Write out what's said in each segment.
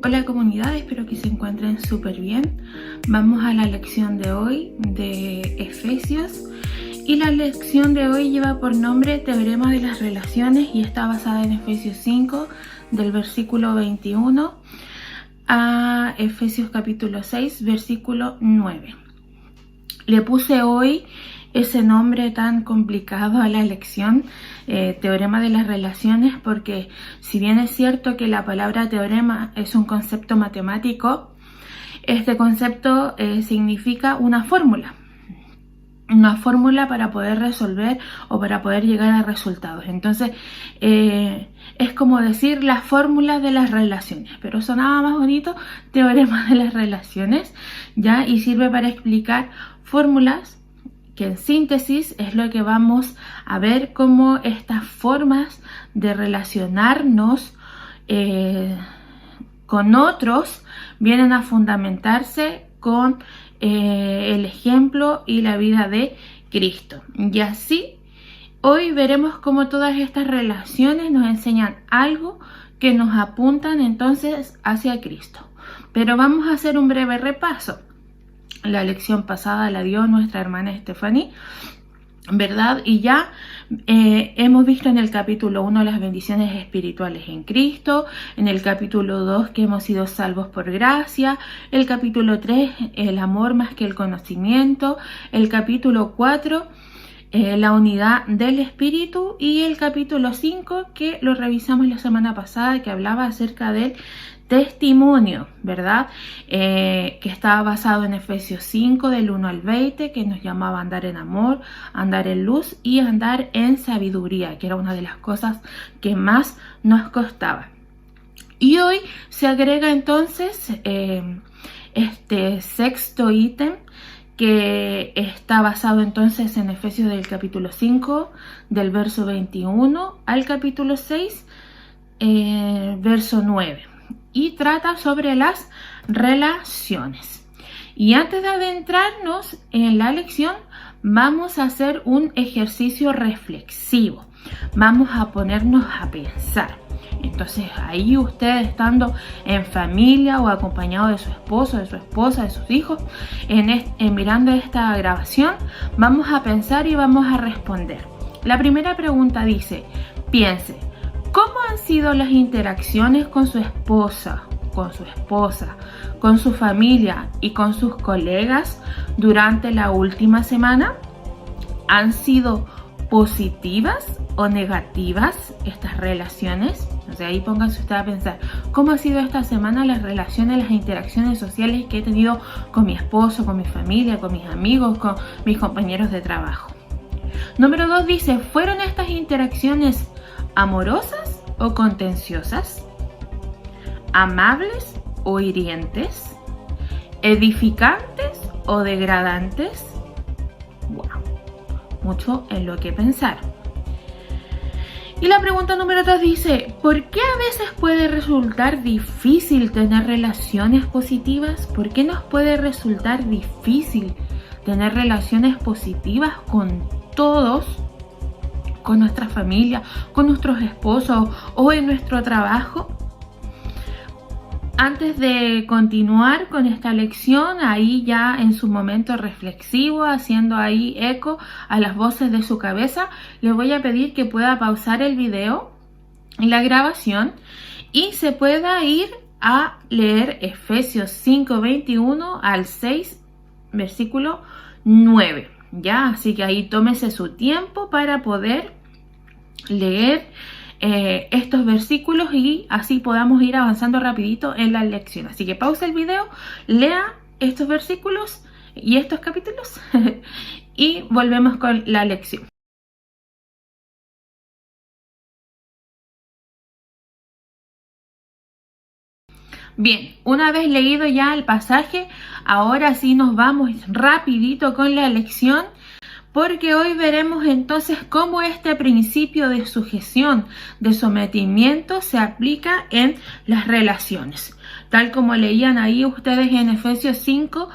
Hola comunidad, espero que se encuentren súper bien. Vamos a la lección de hoy de Efesios y la lección de hoy lleva por nombre Teorema de las Relaciones y está basada en Efesios 5 del versículo 21 a Efesios capítulo 6 versículo 9. Le puse hoy ese nombre tan complicado a la lección, teorema de las relaciones, porque si bien es cierto que la palabra teorema es un concepto matemático, este concepto significa una fórmula para poder resolver o para poder llegar a resultados. Entonces es como decir la fórmula de las relaciones, pero sonaba más bonito teorema de las relaciones, ¿ya? Y sirve para explicar fórmulas que en síntesis es lo que vamos a ver, cómo estas formas de relacionarnos con otros vienen a fundamentarse con el ejemplo y la vida de Cristo. Y así hoy veremos cómo todas estas relaciones nos enseñan algo que nos apuntan entonces hacia Cristo. Pero vamos a hacer un breve repaso. La lección pasada la dio nuestra hermana Stephanie, ¿verdad? Y ya hemos visto en el capítulo 1 las bendiciones espirituales en Cristo, en el capítulo 2 que hemos sido salvos por gracia, el capítulo 3 el amor más que el conocimiento, el capítulo 4 la unidad del espíritu y el capítulo 5 que lo revisamos la semana pasada, que hablaba acerca del testimonio, ¿verdad? Que estaba basado en Efesios 5 del 1 al 20, que nos llamaba a andar en amor, andar en luz y andar en sabiduría, que era una de las cosas que más nos costaba. Y hoy se agrega entonces este sexto ítem, que está basado entonces en Efesios del capítulo 5, del verso 21 al capítulo 6, verso 9. Y trata sobre las relaciones. Y antes de adentrarnos en la lección, vamos a hacer un ejercicio reflexivo. Vamos a ponernos a pensar. Entonces ahí usted estando en familia o acompañado de su esposo, de su esposa, de sus hijos, mirando esta grabación, vamos a pensar y vamos a responder. La primera pregunta dice, piense, ¿cómo han sido las interacciones con su esposa, con su familia y con sus colegas durante la última semana? ¿Han sido positivas o negativas estas relaciones? O sea, ahí pónganse usted a pensar, ¿cómo ha sido esta semana las relaciones, las interacciones sociales que he tenido con mi esposo, con mi familia, con mis amigos, con mis compañeros de trabajo? Número 2 dice, ¿fueron estas interacciones amorosas o contenciosas? ¿Amables o hirientes? ¿Edificantes o degradantes? Wow, mucho en lo que pensar. Y la pregunta número 3 dice, ¿por qué a veces puede resultar difícil tener relaciones positivas? ¿Por qué nos puede resultar difícil tener relaciones positivas con todos? Con nuestra familia, con nuestros esposos o en nuestro trabajo. Antes de continuar con esta lección, ahí ya en su momento reflexivo, haciendo ahí eco a las voces de su cabeza, le voy a pedir que pueda pausar el video y la grabación y se pueda ir a leer Efesios 5, 21 al 6, versículo 9. Ya, así que ahí tómese su tiempo para poder leer estos versículos y así podamos ir avanzando rapidito en la lección. Así que pausa el video, lea estos versículos y estos capítulos y volvemos con la lección. Bien, una vez leído ya el pasaje, ahora sí nos vamos rapidito con la lección, porque hoy veremos entonces cómo este principio de sujeción, de sometimiento, se aplica en las relaciones, tal como leían ahí ustedes en Efesios 5,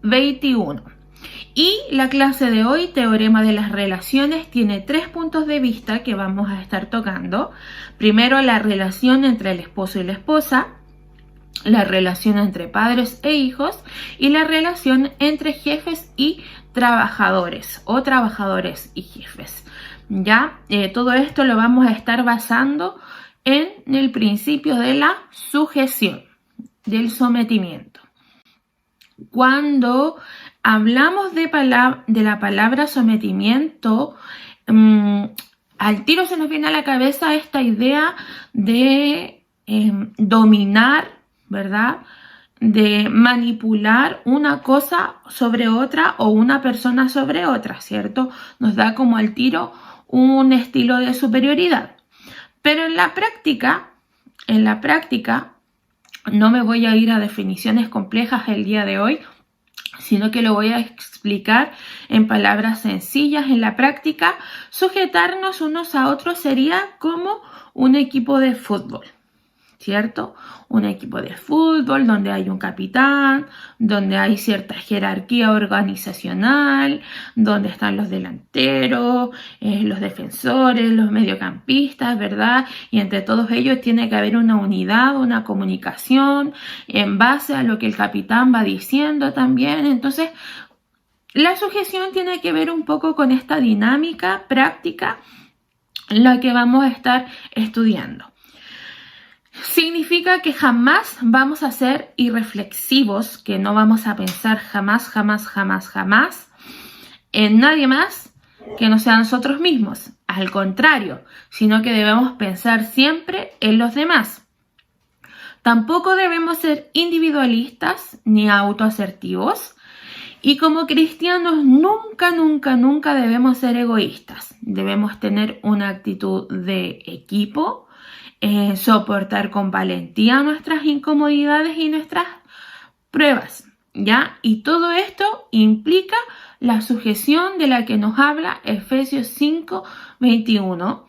21. Y la clase de hoy, Teorema de las Relaciones, tiene 3 puntos de vista que vamos a estar tocando. Primero, la relación entre el esposo y la esposa. la relación entre padres e hijos y la relación entre jefes y trabajadores o trabajadores y jefes. Ya, todo esto lo vamos a estar basando en el principio de la sujeción, del sometimiento. Cuando hablamos de la palabra sometimiento, al tiro se nos viene a la cabeza esta idea de dominar, ¿verdad? De manipular una cosa sobre otra o una persona sobre otra, ¿cierto? Nos da como al tiro un estilo de superioridad. Pero en la práctica, no me voy a ir a definiciones complejas el día de hoy, sino que lo voy a explicar en palabras sencillas. En la práctica, sujetarnos unos a otros sería como un equipo de fútbol, ¿cierto? Un equipo de fútbol donde hay un capitán, donde hay cierta jerarquía organizacional, donde están los delanteros, los defensores, los mediocampistas, ¿verdad? Y entre todos ellos tiene que haber una unidad, una comunicación en base a lo que el capitán va diciendo también. Entonces, la sujeción tiene que ver un poco con esta dinámica práctica, la que vamos a estar estudiando. Significa que jamás vamos a ser irreflexivos, que no vamos a pensar jamás en nadie más que no sea nosotros mismos. Al contrario, sino que debemos pensar siempre en los demás. Tampoco debemos ser individualistas ni autoasertivos. Y como cristianos nunca debemos ser egoístas. Debemos tener una actitud de equipo, soportar con valentía nuestras incomodidades y nuestras pruebas, ¿ya? Y todo esto implica la sujeción de la que nos habla Efesios 5:21,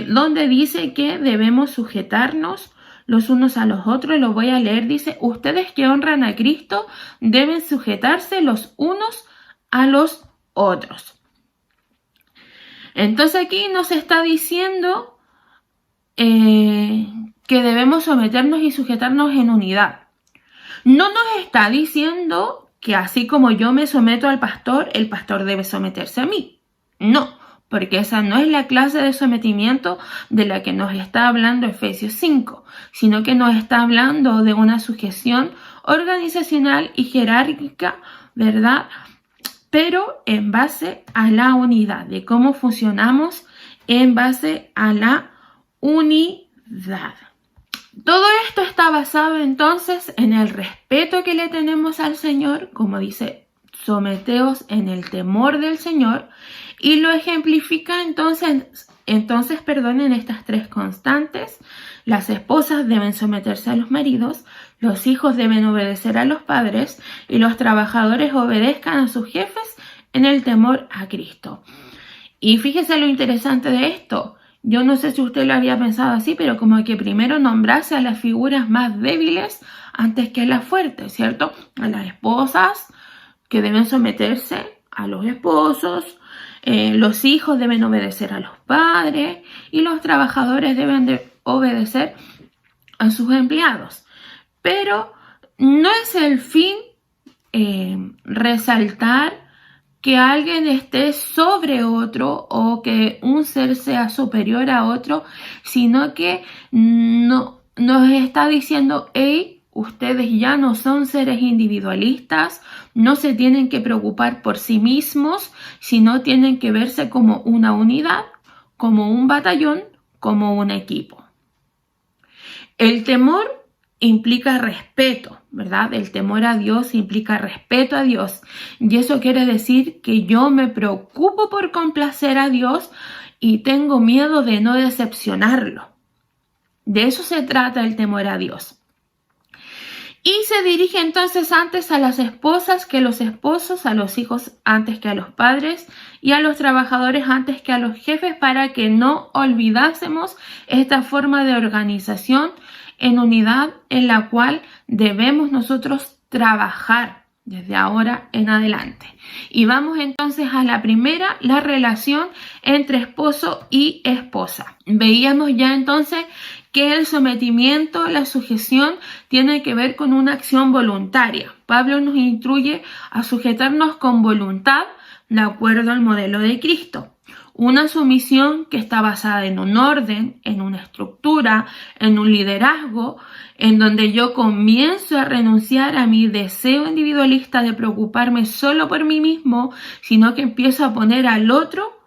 donde dice que debemos sujetarnos los unos a los otros. Lo voy a leer, dice: ustedes que honran a Cristo deben sujetarse los unos a los otros. Entonces aquí nos está diciendo que debemos someternos y sujetarnos en unidad. No nos está diciendo que así como yo me someto al pastor, el pastor debe someterse a mí. No, porque esa no es la clase de sometimiento de la que nos está hablando Efesios 5, sino que nos está hablando de una sujeción organizacional y jerárquica, ¿verdad? Pero en base a la unidad, de cómo funcionamos en base a la unidad. Todo esto está basado entonces en el respeto que le tenemos al Señor, como dice, someteos en el temor del Señor, y lo ejemplifica entonces en estas tres constantes. Las esposas deben someterse a los maridos, los hijos deben obedecer a los padres y los trabajadores obedezcan a sus jefes en el temor a Cristo. Y fíjese lo interesante de esto. Yo no sé si usted lo había pensado así, pero como que primero nombrase a las figuras más débiles antes que a las fuertes, ¿cierto? A las esposas que deben someterse a los esposos, los hijos deben obedecer a los padres y los trabajadores deben de obedecer a sus empleados. Pero no es el fin resaltar que alguien esté sobre otro o que un ser sea superior a otro, sino que no, nos está diciendo: hey, ustedes ya no son seres individualistas, no se tienen que preocupar por sí mismos, sino tienen que verse como una unidad, como un batallón, como un equipo. El temor implica respeto, ¿verdad? El temor a Dios implica respeto a Dios. Y eso quiere decir que yo me preocupo por complacer a Dios y tengo miedo de no decepcionarlo. De eso se trata el temor a Dios. Y se dirige entonces antes a las esposas que los esposos, a los hijos antes que a los padres y a los trabajadores antes que a los jefes, para que no olvidásemos esta forma de organización en unidad en la cual debemos nosotros trabajar, desde ahora en adelante. Y vamos entonces a la primera, la relación entre esposo y esposa. Veíamos ya entonces que el sometimiento, la sujeción, tiene que ver con una acción voluntaria. Pablo nos instruye a sujetarnos con voluntad de acuerdo al modelo de Cristo. Una sumisión que está basada en un orden, en una estructura, en un liderazgo, en donde yo comienzo a renunciar a mi deseo individualista de preocuparme solo por mí mismo, sino que empiezo a poner al otro,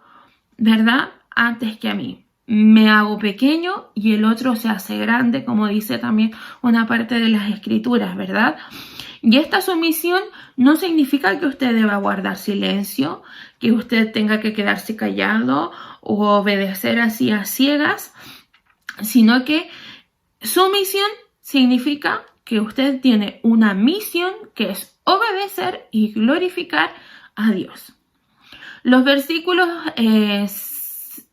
¿verdad?, antes que a mí. Me hago pequeño y el otro se hace grande, como dice también una parte de las escrituras, ¿verdad? Y esta sumisión no significa que usted deba guardar silencio, que usted tenga que quedarse callado o obedecer así a ciegas, sino que sumisión significa que usted tiene una misión que es obedecer y glorificar a Dios. Los versículos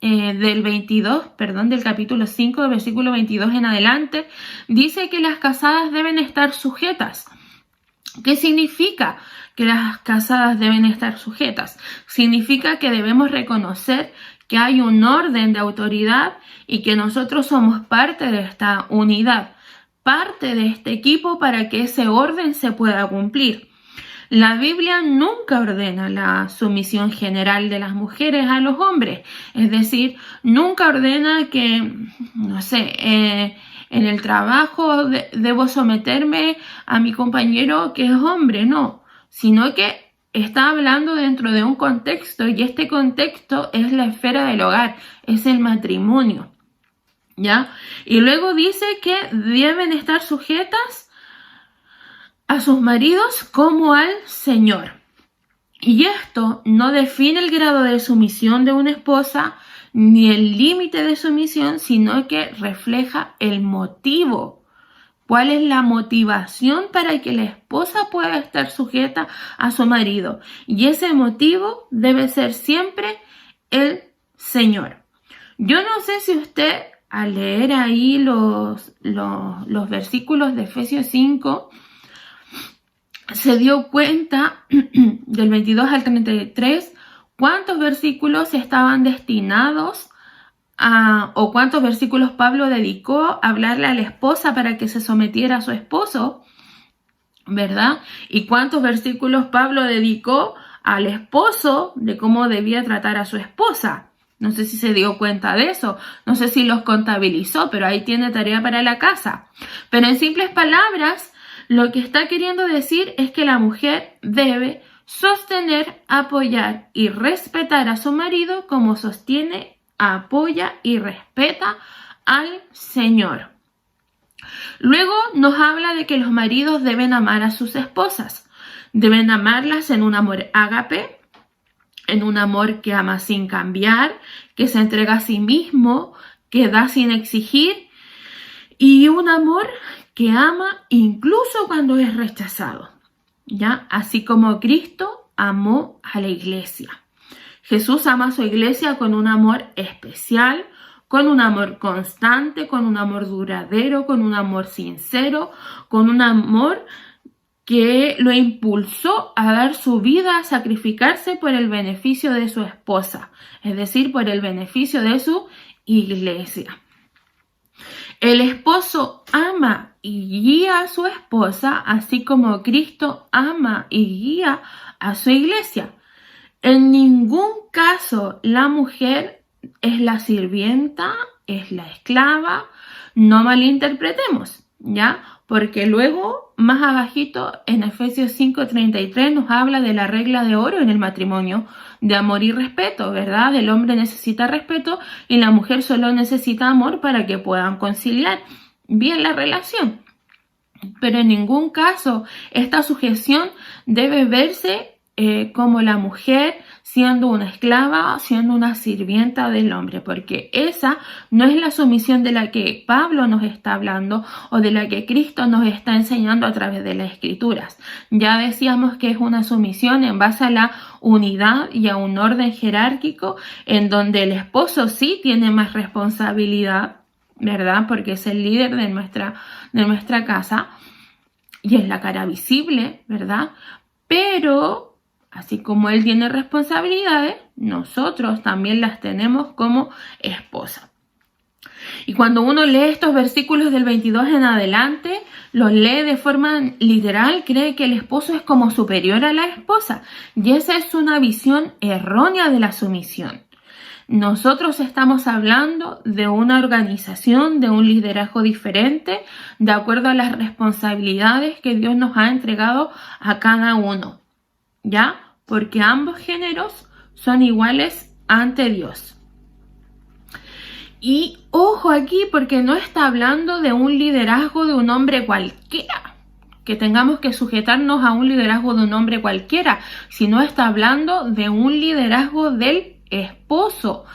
del capítulo 5, del versículo 22 en adelante, dice que las casadas deben estar sujetas. ¿Qué significa que las casadas deben estar sujetas? Significa que debemos reconocer que hay un orden de autoridad y que nosotros somos parte de esta unidad, parte de este equipo para que ese orden se pueda cumplir. La Biblia nunca ordena la sumisión general de las mujeres a los hombres, es decir, nunca ordena que, no sé, en el trabajo debo someterme a mi compañero que es hombre, no, sino que está hablando dentro de un contexto y este contexto es la esfera del hogar, es el matrimonio, ¿ya? Y luego dice que deben estar sujetas a sus maridos como al Señor. Y esto no define el grado de sumisión de una esposa ni el límite de sumisión, sino que refleja el motivo. ¿Cuál es la motivación para que la esposa pueda estar sujeta a su marido? Y ese motivo debe ser siempre el Señor. Yo no sé si usted, al leer ahí los versículos de Efesios 5, se dio cuenta del 22 al 33 cuántos versículos estaban destinados o cuántos versículos Pablo dedicó a hablarle a la esposa para que se sometiera a su esposo, ¿verdad? Y cuántos versículos Pablo dedicó al esposo de cómo debía tratar a su esposa. No sé si se dio cuenta de eso, no sé si los contabilizó, pero ahí tiene tarea para la casa. Pero en simples palabras, lo que está queriendo decir es que la mujer debe sostener, apoyar y respetar a su marido como sostiene, apoya y respeta al Señor. Luego nos habla de que los maridos deben amar a sus esposas. Deben amarlas en un amor ágape, en un amor que ama sin cambiar, que se entrega a sí mismo, que da sin exigir y un amor que ama incluso cuando es rechazado, ¿ya? Así como Cristo amó a la iglesia. Jesús ama a su iglesia con un amor especial, con un amor constante, con un amor duradero, con un amor sincero, con un amor que lo impulsó a dar su vida, a sacrificarse por el beneficio de su esposa, es decir, por el beneficio de su iglesia. El esposo ama y guía a su esposa, así como Cristo ama y guía a su iglesia. En ningún caso la mujer es la sirvienta, es la esclava, no malinterpretemos, ¿ya? Porque luego, más abajito, en Efesios 5:33 nos habla de la regla de oro en el matrimonio, de amor y respeto, ¿verdad? El hombre necesita respeto y la mujer solo necesita amor para que puedan conciliar bien la relación. Pero en ningún caso esta sujeción debe verse como la mujer siendo una esclava, siendo una sirvienta del hombre, porque esa no es la sumisión de la que Pablo nos está hablando o de la que Cristo nos está enseñando a través de las Escrituras. Ya decíamos que es una sumisión en base a la unidad y a un orden jerárquico en donde el esposo sí tiene más responsabilidad, ¿verdad? Porque es el líder de nuestra casa y es la cara visible, ¿verdad? Pero, así como Él tiene responsabilidades, nosotros también las tenemos como esposa. Y cuando uno lee estos versículos del 22 en adelante, los lee de forma literal, cree que el esposo es como superior a la esposa. Y esa es una visión errónea de la sumisión. Nosotros estamos hablando de una organización, de un liderazgo diferente, de acuerdo a las responsabilidades que Dios nos ha entregado a cada uno, ¿ya? Porque ambos géneros son iguales ante Dios. Y ojo aquí, porque no está hablando de un liderazgo de un hombre cualquiera, que tengamos que sujetarnos a un liderazgo de un hombre cualquiera, sino está hablando de un liderazgo del esposo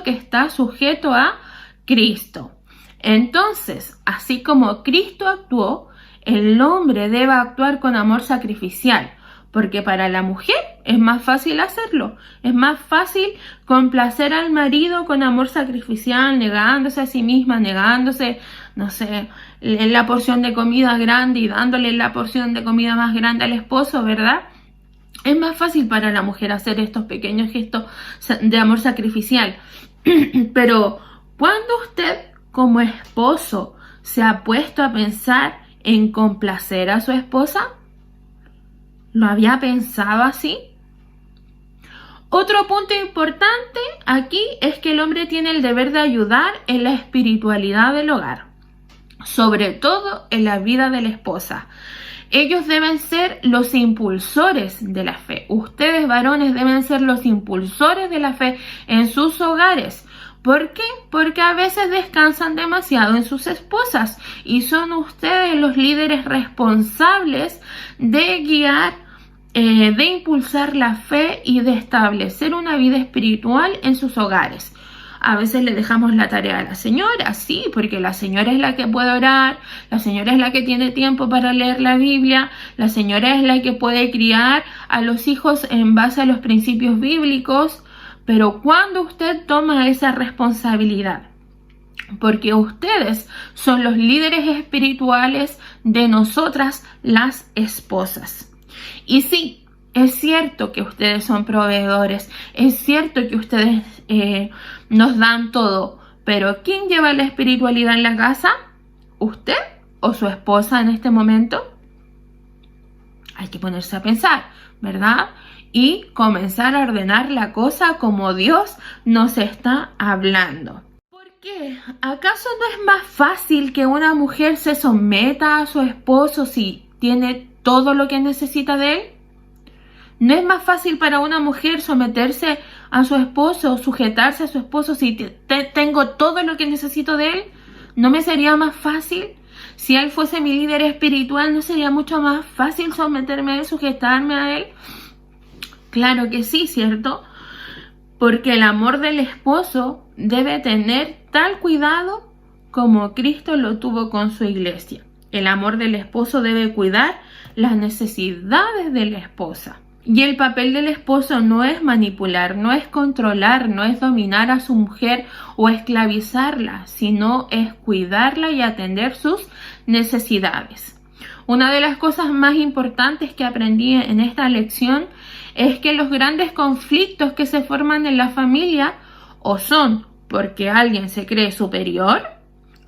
que está sujeto a Cristo. Entonces, así como Cristo actuó, el hombre debe actuar con amor sacrificial, porque para la mujer es más fácil hacerlo, es más fácil complacer al marido con amor sacrificial, negándose a sí misma, negándose, no sé, la porción de comida grande y dándole la porción de comida más grande al esposo, ¿verdad? Es más fácil para la mujer hacer estos pequeños gestos de amor sacrificial. Pero cuando usted como esposo se ha puesto a pensar en complacer a su esposa, ¿lo había pensado así? Otro punto importante aquí es que el hombre tiene el deber de ayudar en la espiritualidad del hogar, sobre todo en la vida de la esposa. Ellos deben ser los impulsores de la fe. Ustedes, varones, deben ser los impulsores de la fe en sus hogares. ¿Por qué? Porque a veces descansan demasiado en sus esposas y son ustedes los líderes responsables de guiar, de impulsar la fe y de establecer una vida espiritual en sus hogares. A veces le dejamos la tarea a la señora, sí, porque la señora es la que puede orar, la señora es la que tiene tiempo para leer la Biblia, la señora es la que puede criar a los hijos en base a los principios bíblicos, pero cuando usted toma esa responsabilidad, porque ustedes son los líderes espirituales de nosotras las esposas. Y sí, es cierto que ustedes son proveedores, es cierto que ustedes nos dan todo, pero ¿quién lleva la espiritualidad en la casa? ¿Usted o su esposa en este momento? Hay que ponerse a pensar, ¿verdad? Y comenzar a ordenar la cosa como Dios nos está hablando. ¿Por qué? ¿Acaso no es más fácil que una mujer se someta a su esposo si tiene todo lo que necesita de él? ¿No es más fácil para una mujer someterse a su esposo, sujetarse a su esposo si tengo todo lo que necesito de él? ¿No me sería más fácil? Si él fuese mi líder espiritual, ¿no sería mucho más fácil someterme a él, sujetarme a él? Claro que sí, ¿cierto? Porque el amor del esposo debe tener tal cuidado como Cristo lo tuvo con su iglesia. El amor del esposo debe cuidar las necesidades de la esposa. Y el papel del esposo no es manipular, no es controlar, no es dominar a su mujer o esclavizarla, sino es cuidarla y atender sus necesidades. Una de las cosas más importantes que aprendí en esta lección es que los grandes conflictos que se forman en la familia o son porque alguien se cree superior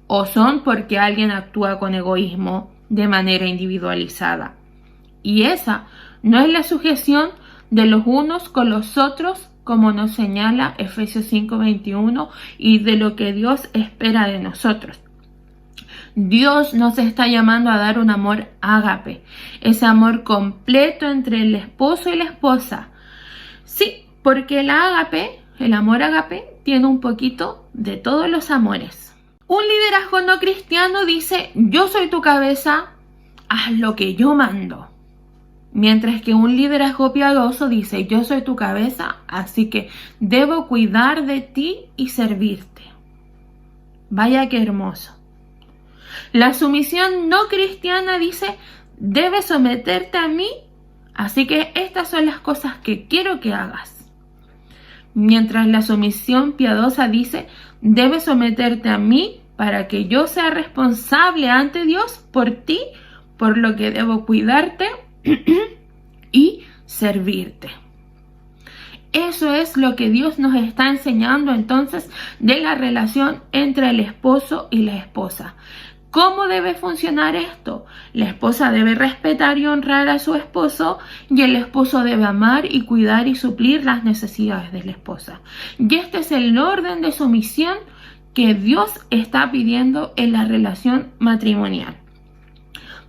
o son porque alguien actúa con egoísmo de manera individualizada. Y esa no es la sujeción de los unos con los otros, como nos señala Efesios 5:21, y de lo que Dios espera de nosotros. Dios nos está llamando a dar un amor ágape, ese amor completo entre el esposo y la esposa. Sí, porque el amor ágape, tiene un poquito de todos los amores. Un liderazgo no cristiano dice: yo soy tu cabeza, haz lo que yo mando. Mientras que un liderazgo piadoso dice: yo soy tu cabeza, así que debo cuidar de ti y servirte. Vaya qué hermoso. La sumisión no cristiana dice: debes someterte a mí, así que estas son las cosas que quiero que hagas. Mientras la sumisión piadosa dice: debes someterte a mí para que yo sea responsable ante Dios por ti, por lo que debo cuidarte y servirte. Eso es lo que Dios nos está enseñando entonces de la relación entre el esposo y la esposa. ¿Cómo debe funcionar esto? La esposa debe respetar y honrar a su esposo y el esposo debe amar y cuidar y suplir las necesidades de la esposa. Y este es el orden de sumisión que Dios está pidiendo en la relación matrimonial.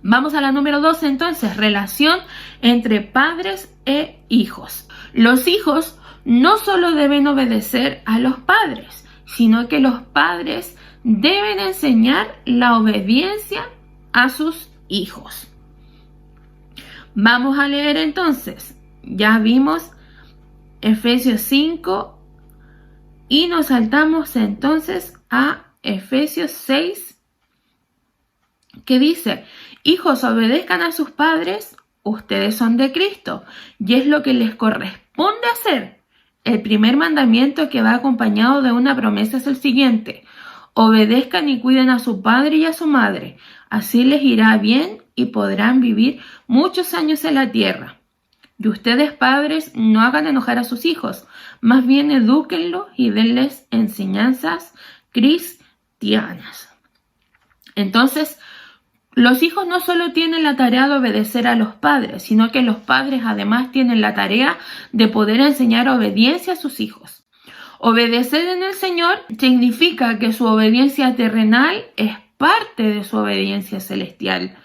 Vamos a la número 2 entonces, relación entre padres e hijos. Los hijos no solo deben obedecer a los padres, sino que los padres deben enseñar la obediencia a sus hijos. Vamos a leer entonces. Ya vimos Efesios 5 y nos saltamos entonces a Efesios 6, que dice: hijos, obedezcan a sus padres, ustedes son de Cristo, y es lo que les corresponde hacer. El primer mandamiento, que va acompañado de una promesa, es el siguiente: obedezcan y cuiden a su padre y a su madre, así les irá bien y podrán vivir muchos años en la tierra. Y ustedes, padres, no hagan enojar a sus hijos, más bien edúquenlos y denles enseñanzas cristianas. Entonces, los hijos no solo tienen la tarea de obedecer a los padres, sino que los padres además tienen la tarea de poder enseñar obediencia a sus hijos. Obedecer en el Señor significa que su obediencia terrenal es parte de su obediencia celestial.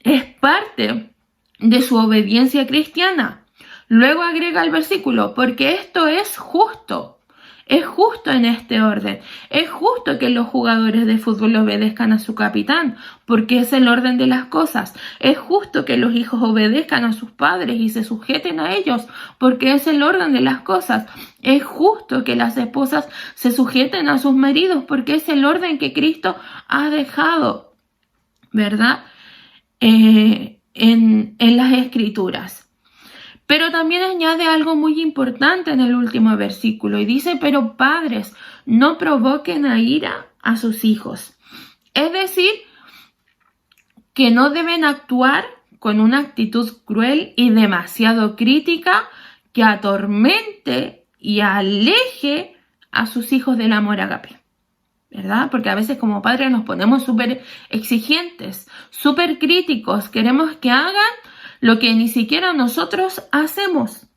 Es parte de su obediencia cristiana. Luego agrega el versículo: porque esto es justo. Es justo en este orden. Es justo que los jugadores de fútbol obedezcan a su capitán, porque es el orden de las cosas. Es justo que los hijos obedezcan a sus padres y se sujeten a ellos, porque es el orden de las cosas. Es justo que las esposas se sujeten a sus maridos, porque es el orden que Cristo ha dejado, ¿verdad? En las Escrituras. Pero también añade algo muy importante en el último versículo y dice: pero padres, no provoquen a ira a sus hijos. Es decir, que no deben actuar con una actitud cruel y demasiado crítica que atormente y aleje a sus hijos del amor ágape, ¿verdad? Porque a veces como padres nos ponemos súper exigentes, súper críticos, queremos que hagan lo que ni siquiera nosotros hacemos.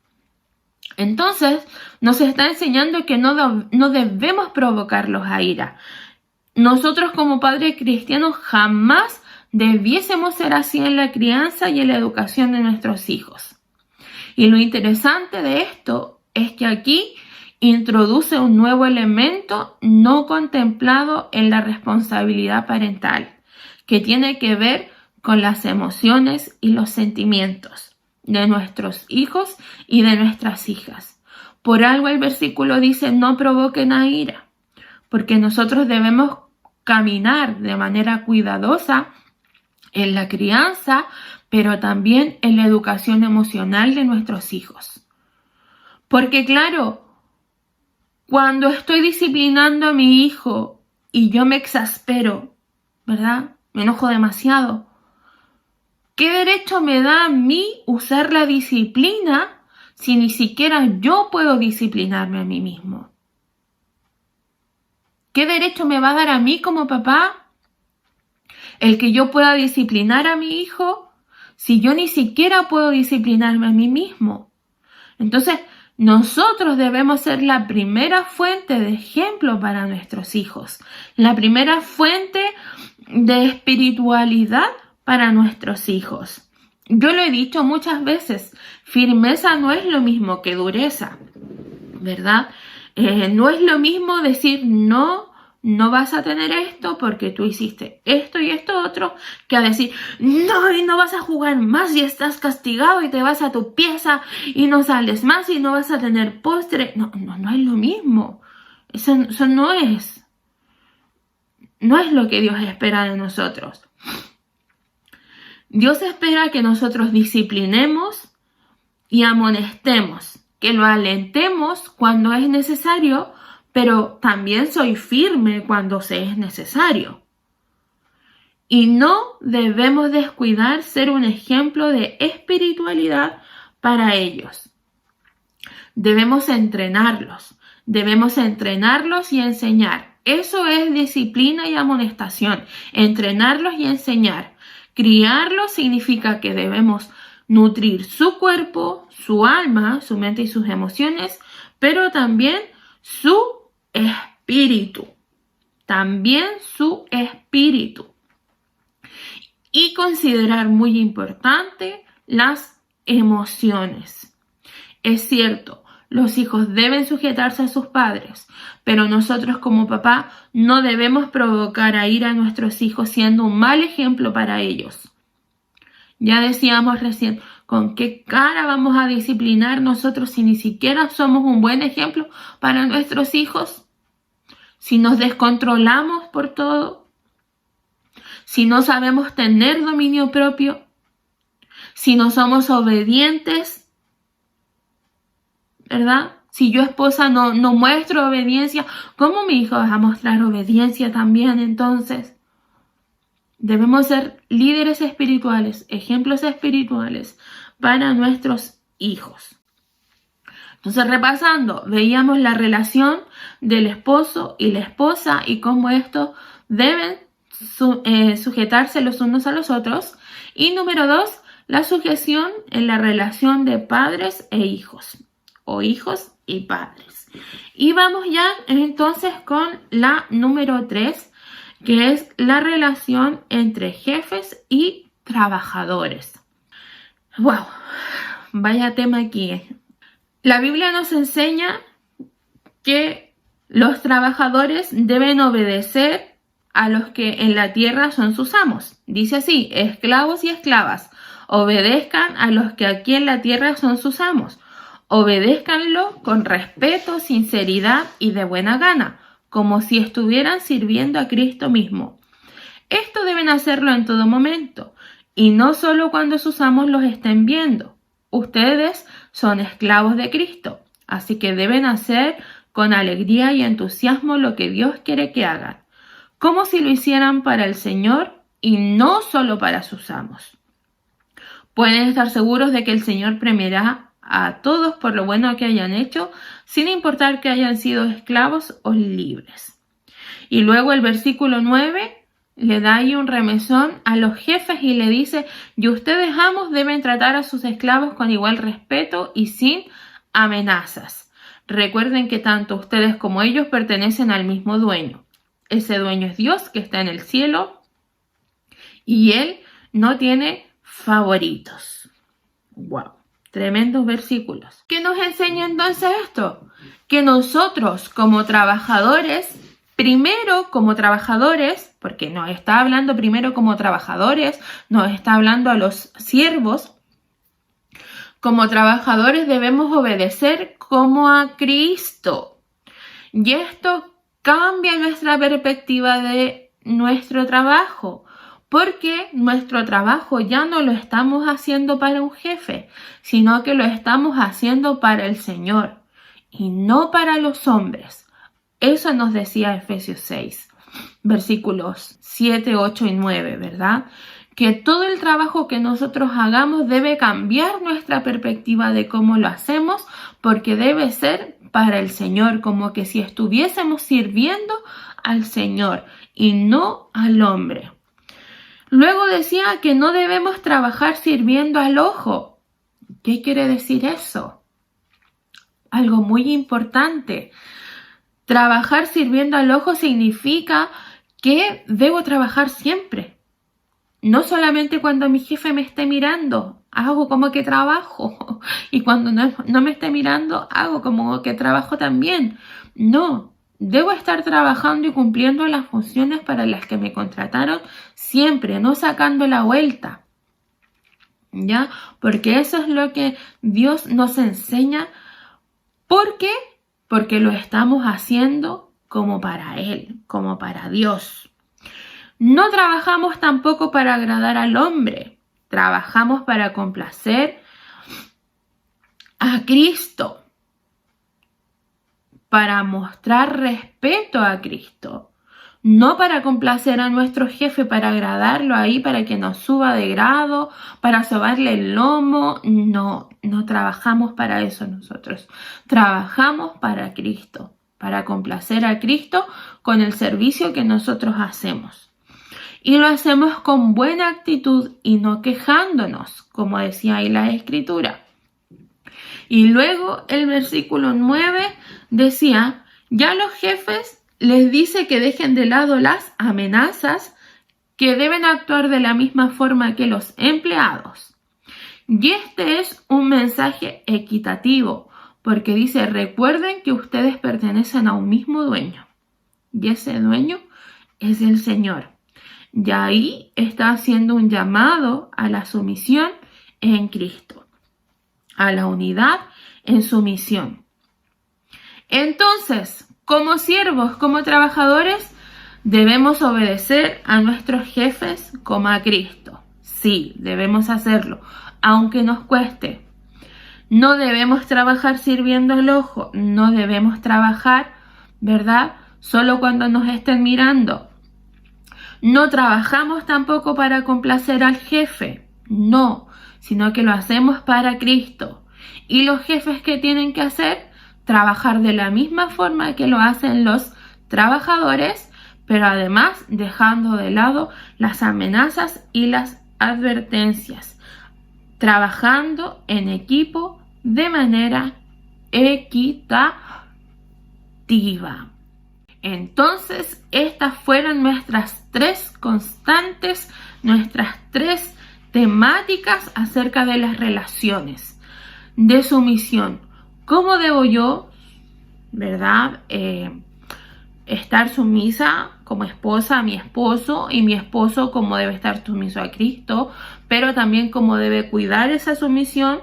Entonces, nos está enseñando que no debemos provocarlos a ira. Nosotros como padres cristianos jamás debiésemos ser así en la crianza y en la educación de nuestros hijos. Y lo interesante de esto es que aquí introduce un nuevo elemento no contemplado en la responsabilidad parental, que tiene que ver con las emociones y los sentimientos de nuestros hijos y de nuestras hijas. Por algo el versículo dice: no provoquen a ira, porque nosotros debemos caminar de manera cuidadosa en la crianza, pero también en la educación emocional de nuestros hijos. Porque claro, cuando estoy disciplinando a mi hijo y yo me exaspero, ¿verdad? Me enojo demasiado. ¿Qué derecho me da a mí usar la disciplina si ni siquiera yo puedo disciplinarme a mí mismo? ¿Qué derecho me va a dar a mí como papá el que yo pueda disciplinar a mi hijo si yo ni siquiera puedo disciplinarme a mí mismo? Entonces, nosotros debemos ser la primera fuente de ejemplo para nuestros hijos, la primera fuente de espiritualidad para nuestros hijos. Yo lo he dicho muchas veces, firmeza no es lo mismo que dureza, ¿verdad? No es lo mismo decir no vas a tener esto porque tú hiciste esto y esto otro, que a decir no, y no vas a jugar más y estás castigado y te vas a tu pieza y no sales más y no vas a tener postre. No es lo mismo. Eso no es lo que Dios espera de nosotros. Dios espera que nosotros disciplinemos y amonestemos, que lo alentemos cuando es necesario, pero también soy firme cuando se es necesario. Y no debemos descuidar ser un ejemplo de espiritualidad para ellos. Debemos entrenarlos y enseñar. Eso es disciplina y amonestación, entrenarlos y enseñar. Criarlos significa que debemos nutrir su cuerpo, su alma, su mente y sus emociones, pero también su espíritu. Y considerar muy importante las emociones. Es cierto, los hijos deben sujetarse a sus padres, pero nosotros como papá no debemos provocar a ira a nuestros hijos siendo un mal ejemplo para ellos. Ya decíamos recién, ¿con qué cara vamos a disciplinar nosotros si ni siquiera somos un buen ejemplo para nuestros hijos? Si nos descontrolamos por todo, si no sabemos tener dominio propio, si no somos obedientes, ¿verdad? Si yo esposa no muestro obediencia, ¿cómo mi hijo va a mostrar obediencia también entonces? Debemos ser líderes espirituales, ejemplos espirituales para nuestros hijos. Entonces, repasando, veíamos la relación del esposo y la esposa y cómo estos deben sujetarse los unos a los otros. Y número 2, la sujeción en la relación de padres e hijos, o hijos y padres. Y vamos ya entonces con la número 3, que es la relación entre jefes y trabajadores. ¡Wow! Vaya tema aquí. La Biblia nos enseña que los trabajadores deben obedecer a los que en la tierra son sus amos. Dice así, esclavos y esclavas, obedezcan a los que aquí en la tierra son sus amos. Obedézcanlo con respeto, sinceridad y de buena gana, como si estuvieran sirviendo a Cristo mismo. Esto deben hacerlo en todo momento, y no solo cuando sus amos los estén viendo. Ustedes son esclavos de Cristo, así que deben hacer con alegría y entusiasmo lo que Dios quiere que hagan, como si lo hicieran para el Señor y no solo para sus amos. Pueden estar seguros de que el Señor premiará a todos por lo bueno que hayan hecho, sin importar que hayan sido esclavos o libres. Y luego el versículo 9 le da ahí un remesón a los jefes y le dice, y ustedes amos deben tratar a sus esclavos con igual respeto y sin amenazas. Recuerden que tanto ustedes como ellos pertenecen al mismo dueño. Ese dueño es Dios que está en el cielo y Él no tiene favoritos. ¡Wow! Tremendos versículos. ¿Qué nos enseña entonces esto? Que nosotros como trabajadores, porque nos está hablando primero como trabajadores, nos está hablando a los siervos, como trabajadores debemos obedecer como a Cristo. Y esto cambia nuestra perspectiva de nuestro trabajo, porque nuestro trabajo ya no lo estamos haciendo para un jefe, sino que lo estamos haciendo para el Señor y no para los hombres. Eso nos decía Efesios 6, versículos 7, 8 y 9, ¿verdad? Que todo el trabajo que nosotros hagamos debe cambiar nuestra perspectiva de cómo lo hacemos, porque debe ser para el Señor, como que si estuviésemos sirviendo al Señor y no al hombre. Luego decía que no debemos trabajar sirviendo al ojo. ¿Qué quiere decir eso? Algo muy importante. Trabajar sirviendo al ojo significa que debo trabajar siempre. No solamente cuando mi jefe me esté mirando, hago como que trabajo. Y cuando no me esté mirando, hago como que trabajo también. No, debo estar trabajando y cumpliendo las funciones para las que me contrataron siempre, no sacando la vuelta. ¿Ya? Porque eso es lo que Dios nos enseña. ¿Por qué? Porque lo estamos haciendo como para Él, como para Dios. No trabajamos tampoco para agradar al hombre. Trabajamos para complacer a Cristo, para mostrar respeto a Cristo. no para complacer a nuestro jefe, para agradarlo ahí, para que nos suba de grado, para sobarle el lomo. No, no trabajamos para eso nosotros. Trabajamos para Cristo, para complacer a Cristo con el servicio que nosotros hacemos. Y lo hacemos con buena actitud y no quejándonos, como decía ahí la Escritura. Y luego el versículo 9 decía, ya los jefes les dice que dejen de lado las amenazas, que deben actuar de la misma forma que los empleados. Y este es un mensaje equitativo, porque dice, recuerden que ustedes pertenecen a un mismo dueño. Y ese dueño es el Señor. Y ahí está haciendo un llamado a la sumisión en Cristo, a la unidad en sumisión. Entonces, como siervos, como trabajadores, debemos obedecer a nuestros jefes como a Cristo. Sí, debemos hacerlo, aunque nos cueste. No debemos trabajar sirviendo al ojo, no debemos trabajar, ¿verdad?, solo cuando nos estén mirando. No trabajamos tampoco para complacer al jefe, no, sino que lo hacemos para Cristo. Y los jefes, ¿qué tienen que hacer? Trabajar de la misma forma que lo hacen los trabajadores, pero además dejando de lado las amenazas y las advertencias, trabajando en equipo de manera equitativa. Entonces, estas fueron nuestras 3 constantes, nuestras 3 temáticas acerca de las relaciones de sumisión. ¿Cómo debo yo, verdad, estar sumisa como esposa a mi esposo, y mi esposo cómo debe estar sumiso a Cristo, pero también cómo debe cuidar esa sumisión,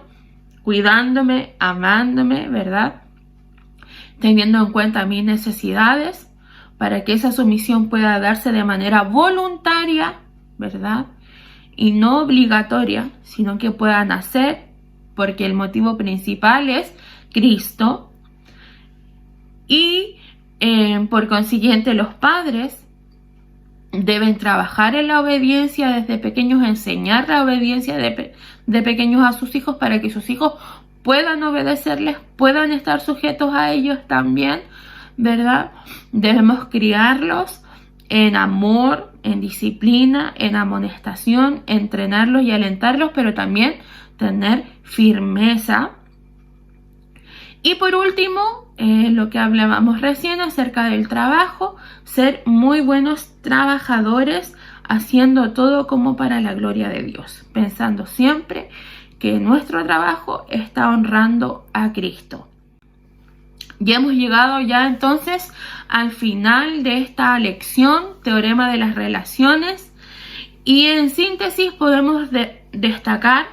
cuidándome, amándome, verdad, teniendo en cuenta mis necesidades, para que esa sumisión pueda darse de manera voluntaria, verdad, y no obligatoria, sino que pueda nacer, porque el motivo principal es Cristo. Y por consiguiente los padres deben trabajar en la obediencia desde pequeños, enseñar la obediencia de pequeños a sus hijos, para que sus hijos puedan obedecerles, puedan estar sujetos a ellos también, ¿verdad? Debemos criarlos en amor, en disciplina, en amonestación, entrenarlos y alentarlos, pero también tener firmeza. Y por último, lo que hablábamos recién acerca del trabajo, ser muy buenos trabajadores, haciendo todo como para la gloria de Dios, pensando siempre que nuestro trabajo está honrando a Cristo. Ya hemos llegado ya entonces al final de esta lección, teorema de las relaciones, y en síntesis podemos destacar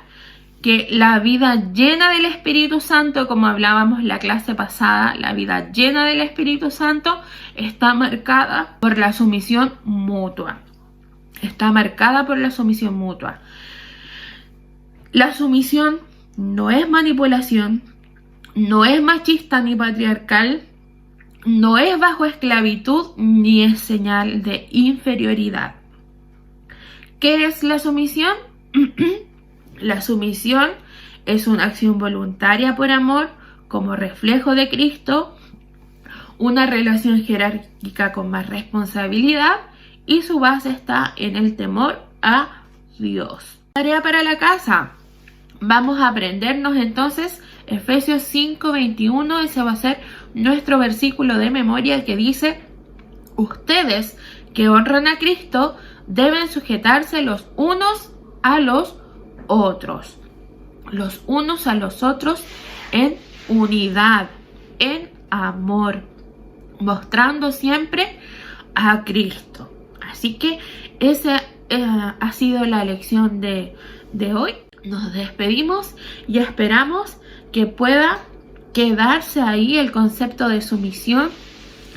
que la vida llena del Espíritu Santo, como hablábamos la clase pasada, la vida llena del Espíritu Santo está marcada por la sumisión mutua. Está marcada por la sumisión mutua. La sumisión no es manipulación, no es machista ni patriarcal, no es bajo esclavitud ni es señal de inferioridad. ¿Qué es la sumisión? La sumisión es una acción voluntaria por amor, como reflejo de Cristo, una relación jerárquica con más responsabilidad, y su base está en el temor a Dios. Tarea para la casa. Vamos a aprendernos entonces Efesios 5:21, ese va a ser nuestro versículo de memoria, que dice: ustedes que honran a Cristo deben sujetarse los unos a los otros en unidad, en amor, mostrando siempre a Cristo. Así que esa ha sido la lección de hoy. Nos despedimos y esperamos que pueda quedarse ahí el concepto de sumisión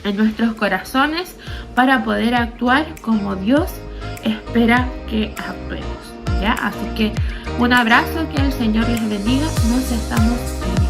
en nuestros corazones, para poder actuar como Dios espera que actuemos, ¿ya? Así que un abrazo, que el Señor les bendiga. Nos estamos viendo.